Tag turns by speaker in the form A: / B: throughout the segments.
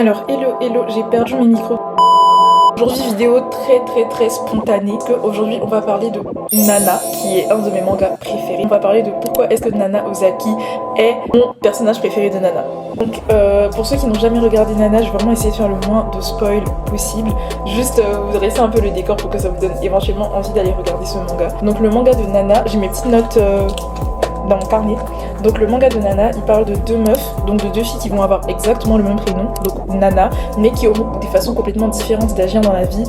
A: Alors hello, j'ai perdu mes micros. Aujourd'hui vidéo très spontanée, parce qu'aujourd'hui on va parler de Nana, qui est un de mes mangas préférés. On va parler de pourquoi est-ce que Nana Ozaki est mon personnage préféré de Nana. Donc pour ceux qui n'ont jamais regardé Nana, je vais vraiment essayer de faire le moins de spoil possible. Juste vous dresser un peu le décor pour que ça vous donne éventuellement envie d'aller regarder ce manga. Donc le manga de Nana, j'ai mes petites notes dans mon carnet. Donc le manga de Nana, il parle de deux meufs, donc de deux filles qui vont avoir exactement le même prénom, donc Nana, mais qui auront des façons complètement différentes d'agir dans la vie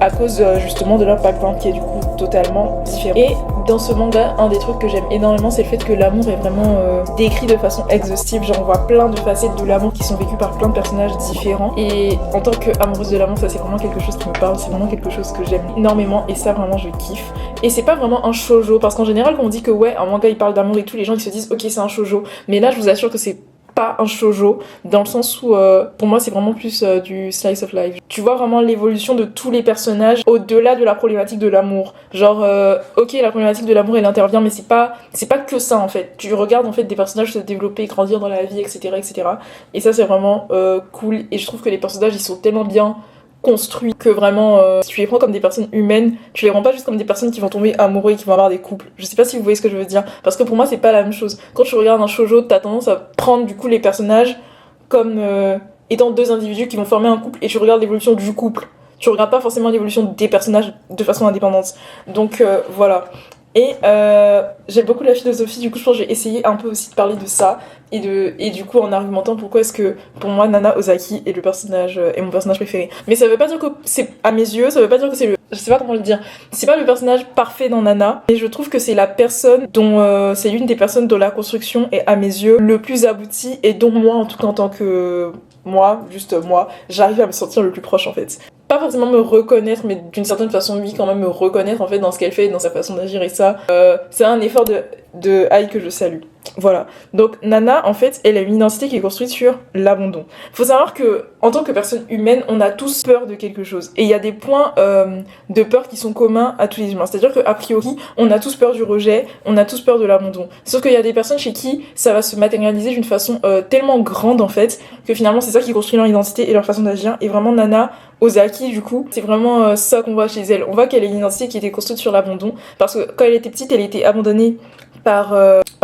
A: à cause justement de leur background qui est du coup totalement différent. Et dans ce manga, un des trucs que j'aime énormément, c'est le fait que l'amour est vraiment décrit de façon exhaustive. Genre on voit plein de facettes de l'amour qui sont vécues par plein de personnages différents. Et en tant qu'amoureuse de l'amour, ça c'est vraiment quelque chose qui me parle, c'est vraiment quelque chose que j'aime énormément et ça vraiment je kiffe. Et c'est pas vraiment un shoujo, parce qu'en général quand on dit que ouais, un manga il parle d'amour et tout, les gens ils se disent ok c'est un shoujo. Mais là je vous assure que c'est pas un shoujo, dans le sens où pour moi c'est vraiment plus du slice of life. Tu vois vraiment l'évolution de tous les personnages au-delà de la problématique de l'amour. Genre ok la problématique de l'amour elle intervient, mais c'est pas que ça en fait. Tu regardes en fait des personnages se développer, grandir dans la vie, etc. Et ça c'est vraiment cool, et je trouve que les personnages ils sont tellement bien construits que vraiment si tu les prends comme des personnes humaines, tu les rends pas juste comme des personnes qui vont tomber amoureux et qui vont avoir des couples. Je sais pas si vous voyez ce que je veux dire, parce que pour moi c'est pas la même chose. Quand tu regardes un shoujo, t'as tendance à prendre du coup les personnages comme étant deux individus qui vont former un couple, et tu regardes l'évolution du couple. Tu regardes pas forcément l'évolution des personnages de façon indépendante. Donc voilà. Et j'aime beaucoup la philosophie, du coup je pense que je vais essayer un peu aussi de parler de ça et du coup en argumentant pourquoi est-ce que pour moi Nana Ozaki est mon personnage préféré. Mais ça veut pas dire que c'est à mes yeux, ça veut pas dire que c'est je sais pas comment le dire, c'est pas le personnage parfait dans Nana, mais je trouve que c'est la personne dont c'est une des personnes dont la construction est à mes yeux le plus aboutie, et dont moi en tout cas en tant que moi, j'arrive à me sentir le plus proche en fait. Pas forcément me reconnaître, mais d'une certaine façon oui quand même me reconnaître en fait dans ce qu'elle fait et dans sa façon d'agir, et ça c'est un effort de Ai que je salue. Voilà. Donc Nana en fait elle a une identité qui est construite sur l'abandon. Faut savoir que en tant que personne humaine on a tous peur de quelque chose, et il y a des points de peur qui sont communs à tous les humains. C'est-à-dire qu'a priori on a tous peur du rejet, on a tous peur de l'abandon. Sauf qu'il y a des personnes chez qui ça va se matérialiser d'une façon tellement grande en fait que finalement c'est ça qui construit leur identité et leur façon d'agir. Et vraiment Nana Ozaki du coup c'est vraiment ça qu'on voit chez elle. On voit qu'elle a une identité qui était construite sur l'abandon, parce que quand elle était petite elle était abandonnée par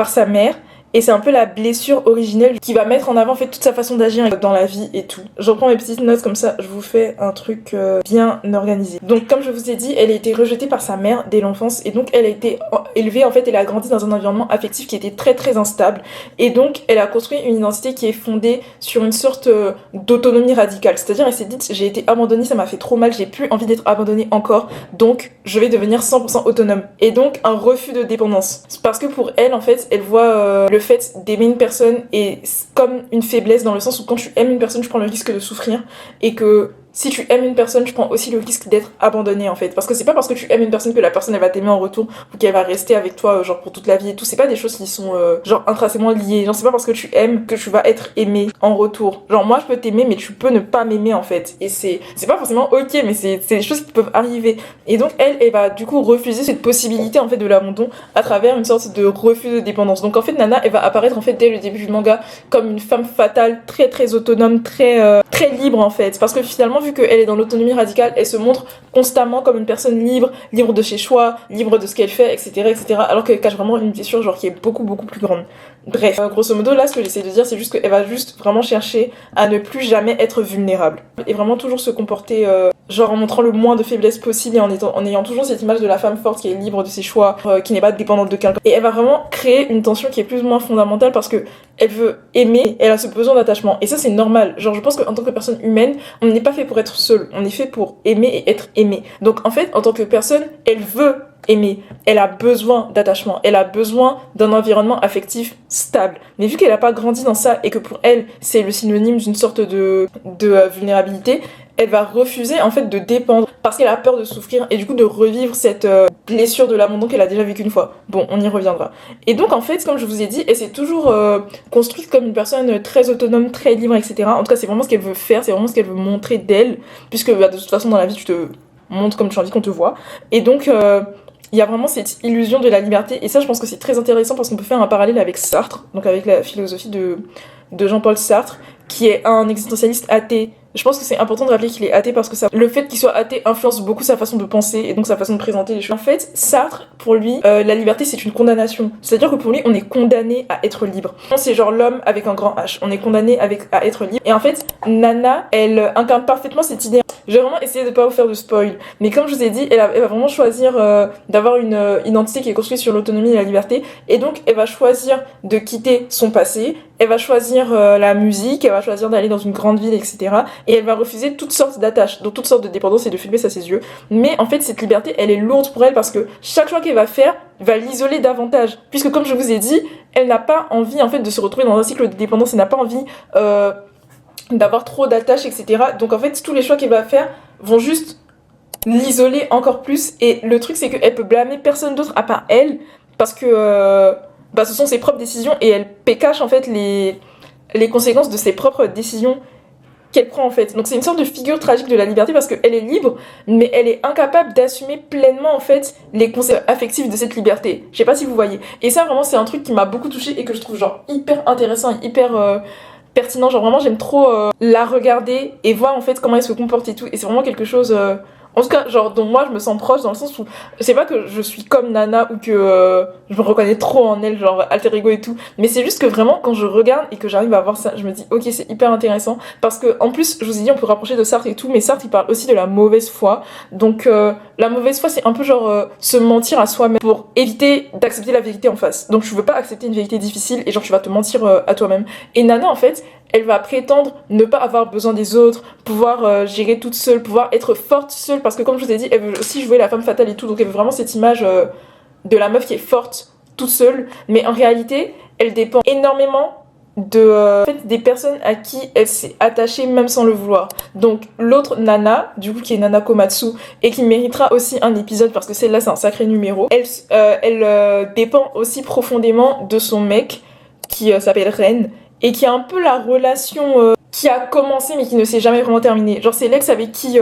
A: sa mère, et c'est un peu la blessure originelle qui va mettre en avant en fait toute sa façon d'agir dans la vie et tout. Je reprends mes petites notes comme ça je vous fais un truc bien organisé. Donc comme je vous ai dit, elle a été rejetée par sa mère dès l'enfance, et donc elle a été élevée en fait, elle a grandi dans un environnement affectif qui était très instable, et donc elle a construit une identité qui est fondée sur une sorte d'autonomie radicale. C'est-à-dire elle s'est dit j'ai été abandonnée, ça m'a fait trop mal, j'ai plus envie d'être abandonnée encore, donc je vais devenir 100% autonome. Et donc un refus de dépendance, parce que pour elle en fait elle voit le fait d'aimer une personne et comme une faiblesse, dans le sens où quand tu aimes une personne tu prends le risque de souffrir, et que si tu aimes une personne, tu prends aussi le risque d'être abandonné en fait. Parce que c'est pas parce que tu aimes une personne que la personne elle va t'aimer en retour ou qu'elle va rester avec toi genre pour toute la vie et tout. C'est pas des choses qui sont genre intrinsèquement liées. Genre c'est pas parce que tu aimes que tu vas être aimé en retour. Genre moi je peux t'aimer mais tu peux ne pas m'aimer en fait. Et c'est pas forcément ok, mais c'est des choses qui peuvent arriver. Et donc elle va du coup refuser cette possibilité en fait de l'abandon à travers une sorte de refus de dépendance. Donc en fait Nana elle va apparaître en fait dès le début du manga comme une femme fatale, très autonome, très libre en fait. Parce que finalement vu qu'elle est dans l'autonomie radicale, elle se montre constamment comme une personne libre de ses choix, libre de ce qu'elle fait, etc. alors qu'elle cache vraiment une blessure genre qui est beaucoup plus grande. Bref, grosso modo là ce que j'essaie de dire c'est juste qu'elle va juste vraiment chercher à ne plus jamais être vulnérable et vraiment toujours se comporter genre en montrant le moins de faiblesse possible, et en ayant toujours cette image de la femme forte qui est libre de ses choix, qui n'est pas dépendante de quelqu'un. Et elle va vraiment créer une tension qui est plus ou moins fondamentale, parce que elle veut aimer, elle a ce besoin d'attachement, et ça c'est normal. Genre je pense qu'en tant que personne humaine on n'est pas fait pour être seul, on est fait pour aimer et être aimé. Donc en fait en tant que personne elle veut aimer, elle a besoin d'attachement, elle a besoin d'un environnement affectif stable. Mais vu qu'elle a pas grandi dans ça et que pour elle c'est le synonyme d'une sorte de vulnérabilité, elle va refuser en fait de dépendre parce qu'elle a peur de souffrir et du coup de revivre cette blessure de l'abandon qu'elle a déjà vécue une fois. Bon, on y reviendra. Et donc en fait, comme je vous ai dit, elle s'est toujours construite comme une personne très autonome, très libre, etc. En tout cas, c'est vraiment ce qu'elle veut faire, c'est vraiment ce qu'elle veut montrer d'elle, puisque de toute façon dans la vie tu te montres comme tu as envie qu'on te voit. Et donc il y a vraiment cette illusion de la liberté, et ça je pense que c'est très intéressant parce qu'on peut faire un parallèle avec Sartre, donc avec la philosophie de Jean-Paul Sartre, qui est un existentialiste athée. Je pense que c'est important de rappeler qu'il est athée parce que le fait qu'il soit athée influence beaucoup sa façon de penser et donc sa façon de présenter les choses. En fait, Sartre, pour lui, la liberté c'est une condamnation. C'est-à-dire que pour lui, on est condamné à être libre. C'est genre l'homme avec un grand H. On est condamné à être libre. Et en fait, Nana, elle incarne parfaitement cette idée. Je vais vraiment essayer de pas vous faire de spoil. Mais comme je vous ai dit, elle va vraiment choisir d'avoir une identité qui est construite sur l'autonomie et la liberté. Et donc, elle va choisir de quitter son passé. Elle va choisir la musique. Elle va choisir d'aller dans une grande ville, etc. Et elle va refuser toutes sortes d'attaches, donc toutes sortes de dépendances et de faiblesses à ses yeux. Mais en fait, cette liberté, elle est lourde pour elle parce que chaque choix qu'elle va faire va l'isoler davantage. Puisque comme je vous ai dit, elle n'a pas envie en fait de se retrouver dans un cycle de dépendance. Elle n'a pas envie d'avoir trop d'attaches, etc. Donc en fait, tous les choix qu'elle va faire vont juste l'isoler encore plus. Et le truc, c'est qu'elle peut blâmer personne d'autre à part elle parce que ce sont ses propres décisions et elle cache en fait les conséquences de ses propres décisions qu'elle prend en fait. Donc c'est une sorte de figure tragique de la liberté parce qu'elle est libre, mais elle est incapable d'assumer pleinement en fait les conséquences affectives de cette liberté. Je sais pas si vous voyez. Et ça vraiment c'est un truc qui m'a beaucoup touchée et que je trouve genre hyper intéressant et hyper pertinent. Genre vraiment j'aime trop la regarder et voir en fait comment elle se comporte et tout. Et c'est vraiment quelque chose... En tout cas, genre, dont moi je me sens proche dans le sens où c'est pas que je suis comme Nana ou que je me reconnais trop en elle, genre alter ego et tout, mais c'est juste que vraiment quand je regarde et que j'arrive à voir ça, je me dis ok, c'est hyper intéressant parce que en plus, je vous ai dit, on peut rapprocher de Sartre et tout, mais Sartre il parle aussi de la mauvaise foi. Donc la mauvaise foi, c'est un peu genre se mentir à soi-même pour éviter d'accepter la vérité en face. Donc je veux pas accepter une vérité difficile et genre tu vas te mentir à toi-même. Et Nana en fait, elle va prétendre ne pas avoir besoin des autres, pouvoir gérer toute seule, pouvoir être forte seule, parce que comme je vous ai dit, elle veut aussi jouer la femme fatale et tout, donc elle veut vraiment cette image de la meuf qui est forte toute seule, mais en réalité, elle dépend énormément en fait, des personnes à qui elle s'est attachée même sans le vouloir. Donc l'autre Nana, du coup qui est Nana Komatsu, et qui méritera aussi un épisode parce que celle-là c'est un sacré numéro, elle dépend aussi profondément de son mec qui s'appelle Ren, et qui a un peu la relation qui a commencé mais qui ne s'est jamais vraiment terminée. Genre c'est l'ex avec qui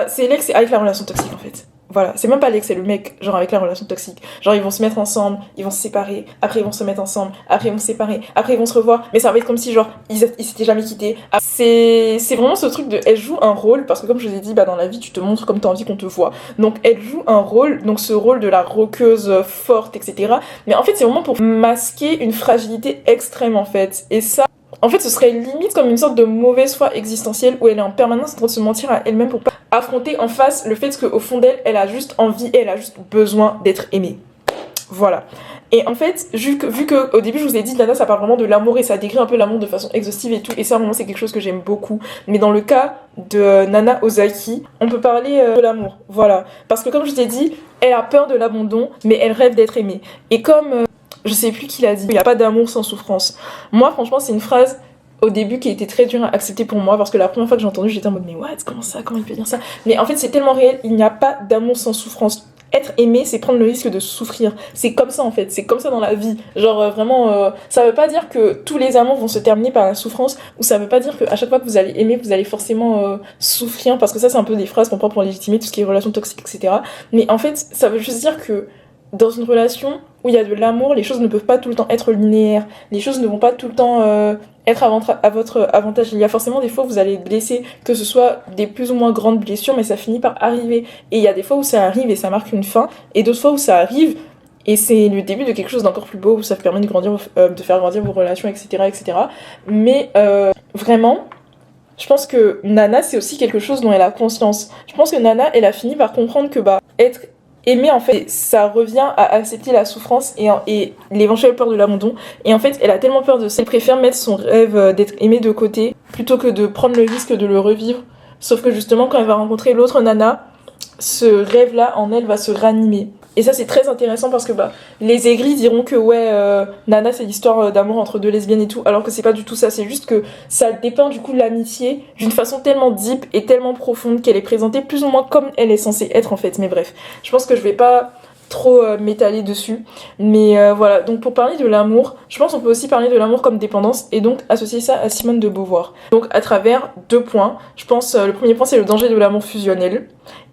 A: c'est l'ex avec la relation toxique en fait. Voilà, c'est même pas l'ex, c'est le mec, genre avec la relation toxique. Genre ils vont se mettre ensemble, ils vont se séparer, après ils vont se mettre ensemble, après ils vont se séparer, après ils vont se revoir, mais ça va être comme si genre ils s'étaient jamais quittés. C'est vraiment ce truc de elle joue un rôle, parce que comme je vous ai dit, bah dans la vie tu te montres comme t'as envie qu'on te voit. Donc elle joue un rôle, donc ce rôle de la roqueuse forte, etc. Mais en fait c'est vraiment pour masquer une fragilité extrême en fait. Et ça, en fait, ce serait limite comme une sorte de mauvaise foi existentielle où elle est en permanence en train de se mentir à elle-même pour pas affronter en face le fait qu'au fond d'elle, elle a juste envie et elle a juste besoin d'être aimée. Voilà. Et en fait, vu que au début je vous ai dit, Nana ça parle vraiment de l'amour et ça décrit un peu l'amour de façon exhaustive et tout, et ça vraiment c'est quelque chose que j'aime beaucoup. Mais dans le cas de Nana Ozaki, on peut parler de l'amour. Voilà. Parce que comme je t'ai dit, elle a peur de l'abandon, mais elle rêve d'être aimée. Et comme... je sais plus qui l'a dit, il n'y a pas d'amour sans souffrance. Moi, franchement, c'est une phrase au début qui a été très dure à accepter pour moi parce que la première fois que j'ai entendu, j'étais en mode mais what, comment ça, comment il peut dire ça? Mais en fait, c'est tellement réel, il n'y a pas d'amour sans souffrance. Être aimé, c'est prendre le risque de souffrir. C'est comme ça en fait, c'est comme ça dans la vie. Genre vraiment, ça veut pas dire que tous les amours vont se terminer par la souffrance, ou ça veut pas dire qu'à chaque fois que vous allez aimer, vous allez forcément souffrir, parce que ça c'est un peu des phrases qu'on prend pour légitimer tout ce qui est relations toxiques, etc. Mais en fait, ça veut juste dire que dans une relation où il y a de l'amour, les choses ne peuvent pas tout le temps être linéaires, les choses ne vont pas tout le temps être à votre avantage. Il y a forcément des fois où vous allez blesser, que ce soit des plus ou moins grandes blessures, mais ça finit par arriver. Et il y a des fois où ça arrive et ça marque une fin, et d'autres fois où ça arrive et c'est le début de quelque chose d'encore plus beau, où ça permet de faire grandir vos relations, etc., etc. Mais vraiment, je pense que Nana, c'est aussi quelque chose dont elle a conscience. Je pense que Nana, elle a fini par comprendre que être aimer en fait, ça revient à accepter la souffrance et l'éventuelle peur de l'abandon. Et en fait, elle a tellement peur de ça, elle préfère mettre son rêve d'être aimée de côté plutôt que de prendre le risque de le revivre. Sauf que justement, quand elle va rencontrer l'autre Nana, ce rêve-là en elle va se ranimer. Et ça c'est très intéressant parce que les aigris diront que Nana c'est l'histoire d'amour entre deux lesbiennes et tout, alors que c'est pas du tout ça, c'est juste que ça dépeint du coup l'amitié d'une façon tellement deep et tellement profonde qu'elle est présentée plus ou moins comme elle est censée être en fait. Mais bref, je pense que je vais pas trop m'étaler dessus, mais voilà. Donc pour parler de l'amour, je pense qu'on peut aussi parler de l'amour comme dépendance et donc associer ça à Simone de Beauvoir. Donc à travers 2 points, je pense le premier point c'est le danger de l'amour fusionnel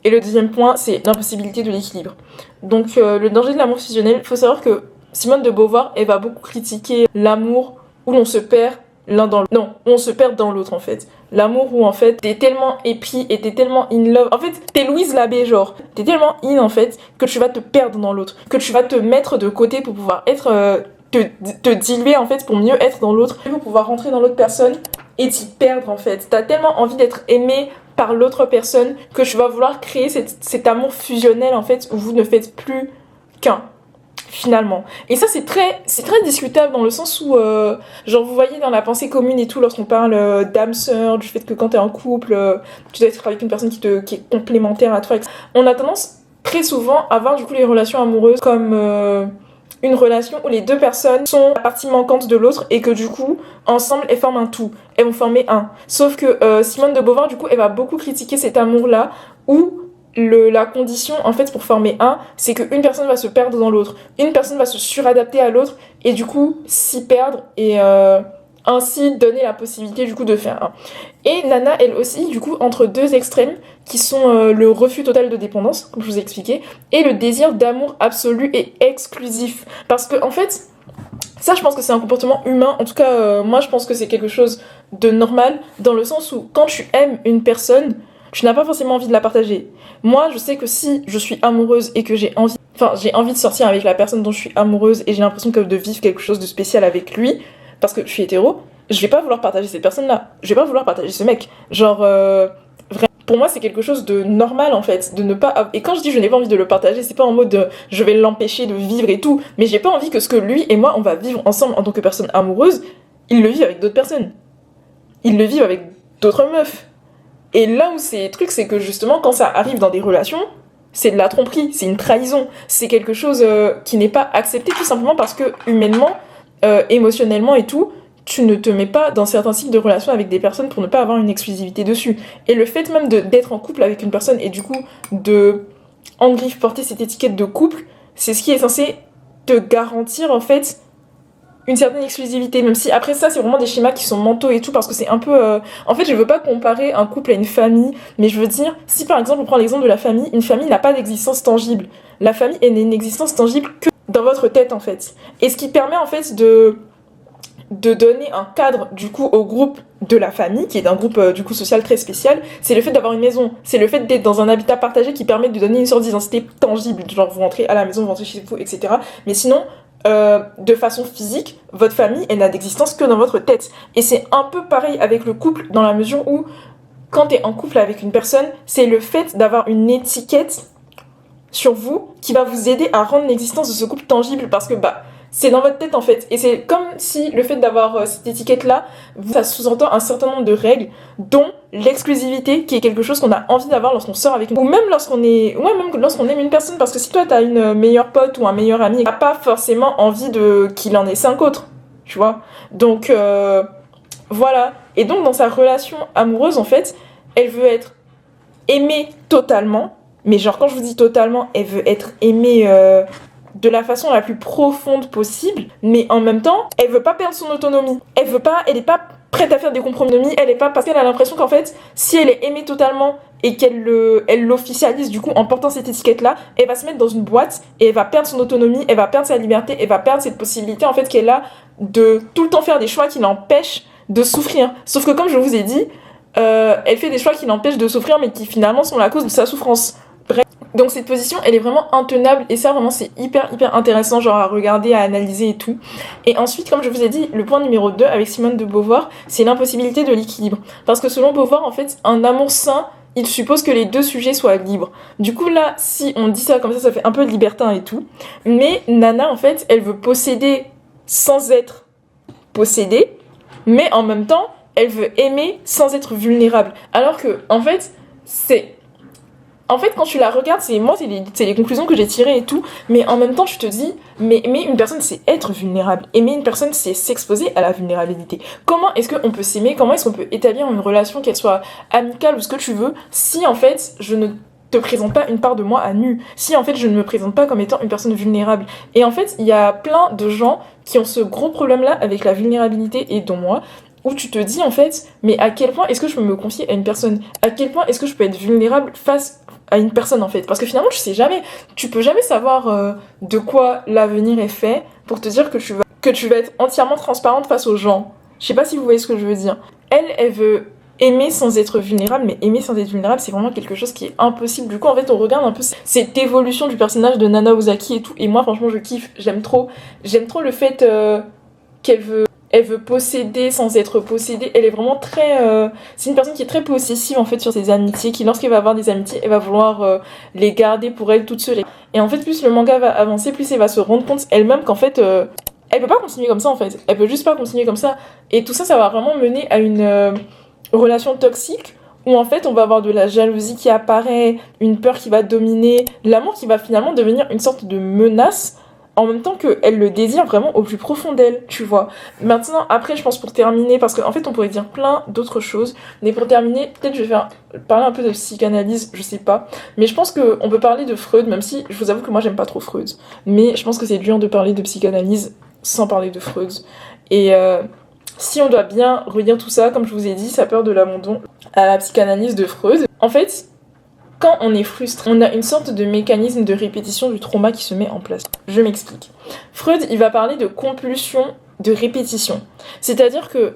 A: et le deuxième point c'est l'impossibilité de l'équilibre. Donc le danger de l'amour fusionnel, il faut savoir que Simone de Beauvoir elle va beaucoup critiquer l'amour où l'on se perd l'un dans l'autre. Non, on se perd dans l'autre en fait. L'amour où en fait t'es tellement épris et t'es tellement in love. En fait, t'es Louise Labbé genre. T'es tellement in en fait que tu vas te perdre dans l'autre. Que tu vas te mettre de côté pour pouvoir être... te diluer en fait pour mieux être dans l'autre. Pour pouvoir rentrer dans l'autre personne et t'y perdre en fait. T'as tellement envie d'être aimé par l'autre personne que tu vas vouloir créer cet amour fusionnel en fait où vous ne faites plus qu'un. Finalement. Et ça c'est très discutable dans le sens où genre vous voyez dans la pensée commune et tout lorsqu'on parle d'âme sœur, du fait que quand t'es en couple tu dois être avec une personne qui est complémentaire à toi, etc. On a tendance très souvent à voir du coup les relations amoureuses comme une relation où les deux personnes sont la partie manquante de l'autre et que du coup ensemble elles forment un tout, elles vont former un. Sauf que Simone de Beauvoir du coup elle va beaucoup critiquer cet amour là où la condition en fait pour former un, c'est qu'une personne va se perdre dans l'autre, une personne va se suradapter à l'autre et du coup s'y perdre et ainsi donner la possibilité du coup de faire un. Et Nana elle aussi du coup entre deux extrêmes qui sont le refus total de dépendance comme je vous ai expliqué et le désir d'amour absolu et exclusif, parce que en fait ça je pense que c'est un comportement humain, en tout cas moi je pense que c'est quelque chose de normal dans le sens où quand tu aimes une personne tu n'as pas forcément envie de la partager. Moi, je sais que si je suis amoureuse et que j'ai envie de sortir avec la personne dont je suis amoureuse et j'ai l'impression de vivre quelque chose de spécial avec lui, parce que je suis hétéro, je vais pas vouloir partager cette personne-là. Je vais pas vouloir partager ce mec. Genre, vraiment, pour moi, c'est quelque chose de normal en fait, de ne pas. Et quand je dis je n'ai pas envie de le partager, c'est pas en mode je vais l'empêcher de vivre et tout, mais j'ai pas envie que ce que lui et moi on va vivre ensemble en tant que personne amoureuse, il le vive avec d'autres personnes. Il le vive avec d'autres meufs. Et là où c'est le truc, c'est que justement, quand ça arrive dans des relations, c'est de la tromperie, c'est une trahison, c'est quelque chose qui n'est pas accepté tout simplement parce que humainement, émotionnellement et tout, tu ne te mets pas dans certains types de relations avec des personnes pour ne pas avoir une exclusivité dessus. Et le fait même d'être en couple avec une personne et du coup de en griffe porter cette étiquette de couple, c'est ce qui est censé te garantir en fait une certaine exclusivité, même si après ça c'est vraiment des schémas qui sont mentaux et tout, parce que c'est un peu en fait je veux pas comparer un couple à une famille, mais je veux dire si par exemple on prend l'exemple de la famille, une famille n'a pas d'existence tangible, la famille est une existence tangible que dans votre tête en fait, et ce qui permet en fait de donner un cadre du coup au groupe de la famille, qui est un groupe du coup social très spécial, c'est le fait d'avoir une maison, c'est le fait d'être dans un habitat partagé qui permet de donner une sorte d'identité tangible, genre vous rentrez à la maison, vous rentrez chez vous, etc. Mais sinon de façon physique, votre famille elle n'a d'existence que dans votre tête. Et c'est un peu pareil avec le couple, dans la mesure où quand t'es en couple avec une personne, c'est le fait d'avoir une étiquette sur vous qui va vous aider à rendre l'existence de ce couple tangible, parce que c'est dans votre tête en fait, et c'est comme si le fait d'avoir cette étiquette là, ça sous-entend un certain nombre de règles, dont l'exclusivité, qui est quelque chose qu'on a envie d'avoir lorsqu'on sort avec une, ou même lorsqu'on aime une personne, parce que si toi t'as une meilleure pote ou un meilleur ami, t'as pas forcément envie qu'il en ait 5 autres, tu vois. Donc voilà, et donc dans sa relation amoureuse en fait, elle veut être aimée totalement, mais genre quand je vous dis totalement, elle veut être aimée de la façon la plus profonde possible, mais en même temps, elle veut pas perdre son autonomie. Elle est pas prête à faire des compromis, elle est pas, parce qu'elle a l'impression qu'en fait, si elle est aimée totalement et elle l'officialise du coup en portant cette étiquette-là, elle va se mettre dans une boîte et elle va perdre son autonomie, elle va perdre sa liberté, elle va perdre cette possibilité en fait qu'elle a de tout le temps faire des choix qui l'empêchent de souffrir. Sauf que comme je vous ai dit, elle fait des choix qui l'empêchent de souffrir mais qui finalement sont la cause de sa souffrance. Bref. Donc cette position elle est vraiment intenable, et ça vraiment c'est hyper intéressant genre à regarder, à analyser et tout. Et ensuite comme je vous ai dit, le point numéro 2 avec Simone de Beauvoir, c'est l'impossibilité de l'équilibre, parce que selon Beauvoir en fait un amour sain il suppose que les deux sujets soient libres. Du coup là si on dit ça comme ça fait un peu libertin et tout, mais Nana en fait elle veut posséder sans être possédée, mais en même temps elle veut aimer sans être vulnérable, alors que en fait quand tu la regardes, c'est les conclusions que j'ai tirées et tout, mais en même temps, tu te dis, mais aimer une personne, c'est être vulnérable. Aimer une personne, c'est s'exposer à la vulnérabilité. Comment est-ce qu'on peut s'aimer? Comment est-ce qu'on peut établir une relation, qu'elle soit amicale ou ce que tu veux, si en fait, je ne te présente pas une part de moi à nu, si en fait, je ne me présente pas comme étant une personne vulnérable. Et en fait, il y a plein de gens qui ont ce gros problème-là avec la vulnérabilité, et dont moi, où tu te dis en fait, mais à quel point est-ce que je peux me confier à une personne? À quel point est-ce que je peux être vulnérable face à une personne en fait? Parce que finalement tu peux jamais savoir de quoi l'avenir est fait pour te dire que tu vas être entièrement transparente face aux gens. Je sais pas si vous voyez ce que je veux dire. Elle veut aimer sans être vulnérable, mais aimer sans être vulnérable, c'est vraiment quelque chose qui est impossible. Du coup, en fait, on regarde un peu cette évolution du personnage de Nana Ozaki et tout, et moi, franchement, je kiffe, j'aime trop le fait elle veut posséder sans être possédée. Elle est vraiment très... c'est une personne qui est très possessive, en fait, sur ses amitiés, qui, lorsqu'elle va avoir des amitiés, elle va vouloir les garder pour elle toute seule. Et en fait, plus le manga va avancer, plus elle va se rendre compte elle-même qu'en fait... elle peut pas continuer comme ça, en fait. Elle peut juste pas continuer comme ça. Et tout ça, ça va vraiment mener à une relation toxique où en fait on va avoir de la jalousie qui apparaît, une peur qui va dominer, l'amour qui va finalement devenir une sorte de menace en même temps qu'elle le désire vraiment au plus profond d'elle, tu vois. Maintenant, après, je pense pour terminer, parce qu'en fait on pourrait dire plein d'autres choses, mais pour terminer, peut-être je vais parler un peu de psychanalyse, je sais pas, mais je pense qu'on peut parler de Freud, même si je vous avoue que moi j'aime pas trop Freud, mais je pense que c'est dur de parler de psychanalyse sans parler de Freud. Et si on doit bien relire tout ça, comme je vous ai dit, sa peur de l'abandon à la psychanalyse de Freud. En fait, quand on est frustré, on a une sorte de mécanisme de répétition du trauma qui se met en place. Je m'explique. Freud, il va parler de compulsion de répétition. C'est-à-dire que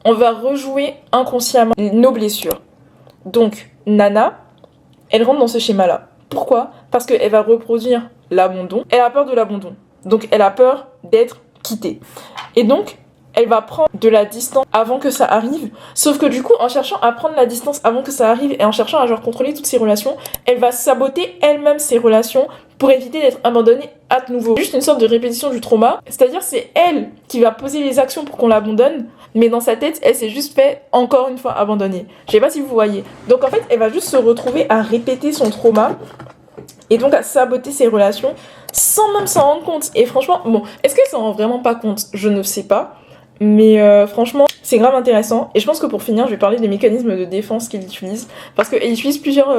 A: on va rejouer inconsciemment nos blessures. Donc, Nana, elle rentre dans ce schéma-là. Pourquoi ? Parce qu'elle va reproduire l'abandon. Elle a peur de l'abandon. Donc, elle a peur d'être quittée. Et donc, elle va prendre de la distance avant que ça arrive. Sauf que du coup, en cherchant à prendre la distance avant que ça arrive et en cherchant à genre contrôler toutes ses relations, elle va saboter elle-même ses relations pour éviter d'être abandonnée à nouveau. Juste une sorte de répétition du trauma. C'est-à-dire, c'est elle qui va poser les actions pour qu'on l'abandonne, mais dans sa tête, elle s'est juste fait encore une fois abandonner. Je sais pas si vous voyez. Donc en fait, elle va juste se retrouver à répéter son trauma et donc à saboter ses relations sans même s'en rendre compte. Et franchement, bon, est-ce qu'elle s'en rend vraiment pas compte ? Je ne sais pas. Mais franchement, c'est grave intéressant. Et je pense que pour finir, je vais parler des mécanismes de défense qu'il utilise. Parce qu'il utilise plusieurs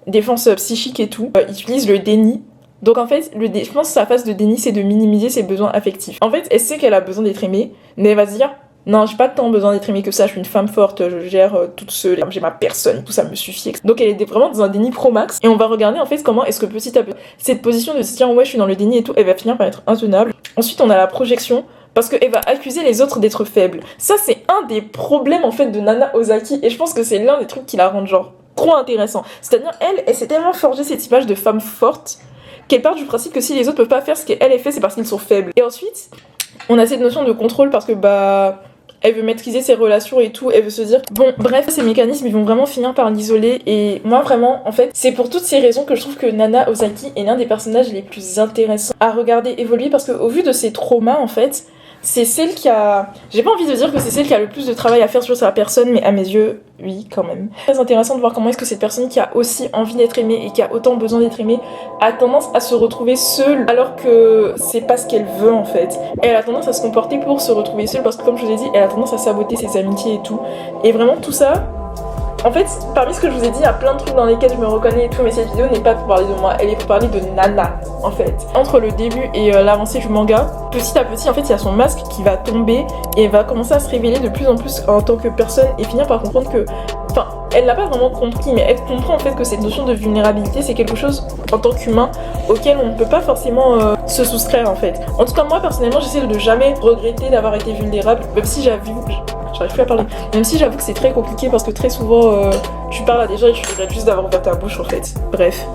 A: défenses psychiques et tout. Il utilise le déni. Donc en fait, je pense que sa phase de déni, c'est de minimiser ses besoins affectifs. En fait, elle sait qu'elle a besoin d'être aimée, mais elle va se dire « Non, j'ai pas tant besoin d'être aimée que ça, je suis une femme forte, je gère toute seule, j'ai ma personne, tout ça me suffit. » Donc elle est vraiment dans un déni pro-max. Et on va regarder en fait comment est-ce que petit à petit, cette position de se dire « Ouais, je suis dans le déni et tout », elle va finir par être intenable. Ensuite, on a la projection. Parce qu'elle va accuser les autres d'être faibles. Ça, c'est un des problèmes, en fait, de Nana Ozaki. Et je pense que c'est l'un des trucs qui la rend, genre, trop intéressant. C'est-à-dire, elle s'est tellement forgée cette image de femme forte qu'elle part du principe que si les autres peuvent pas faire ce qu'elle fait, c'est parce qu'ils sont faibles. Et ensuite, on a cette notion de contrôle parce que, elle veut maîtriser ses relations et tout, elle veut se dire... Bon, bref, ces mécanismes, ils vont vraiment finir par l'isoler. Et moi, vraiment, en fait, c'est pour toutes ces raisons que je trouve que Nana Ozaki est l'un des personnages les plus intéressants à regarder évoluer. Parce qu'au vu de ses traumas, en fait... c'est celle qui a... J'ai pas envie de dire que c'est celle qui a le plus de travail à faire sur sa personne, mais à mes yeux, oui, quand même. C'est très intéressant de voir comment est-ce que cette personne qui a aussi envie d'être aimée et qui a autant besoin d'être aimée a tendance à se retrouver seule, alors que c'est pas ce qu'elle veut en fait. Elle a tendance à se comporter pour se retrouver seule, parce que comme je vous ai dit, elle a tendance à saboter ses amitiés et tout. Et vraiment tout ça... En fait, parmi ce que je vous ai dit, il y a plein de trucs dans lesquels je me reconnais et tout, mais cette vidéo n'est pas pour parler de moi, elle est pour parler de Nana, en fait. Entre le début et l'avancée du manga, petit à petit, en fait, il y a son masque qui va tomber et elle va commencer à se révéler de plus en plus en tant que personne et finir par comprendre que... Enfin, elle l'a pas vraiment compris, mais elle comprend en fait que cette notion de vulnérabilité, c'est quelque chose, en tant qu'humain, auquel on ne peut pas forcément se soustraire, en fait. En tout cas, moi, personnellement, j'essaie de jamais regretter d'avoir été vulnérable, même si j'arrive plus à parler. Même si j'avoue que c'est très compliqué parce que très souvent tu parles à des gens et tu regrettes juste d'avoir ouvert ta bouche en fait. Bref.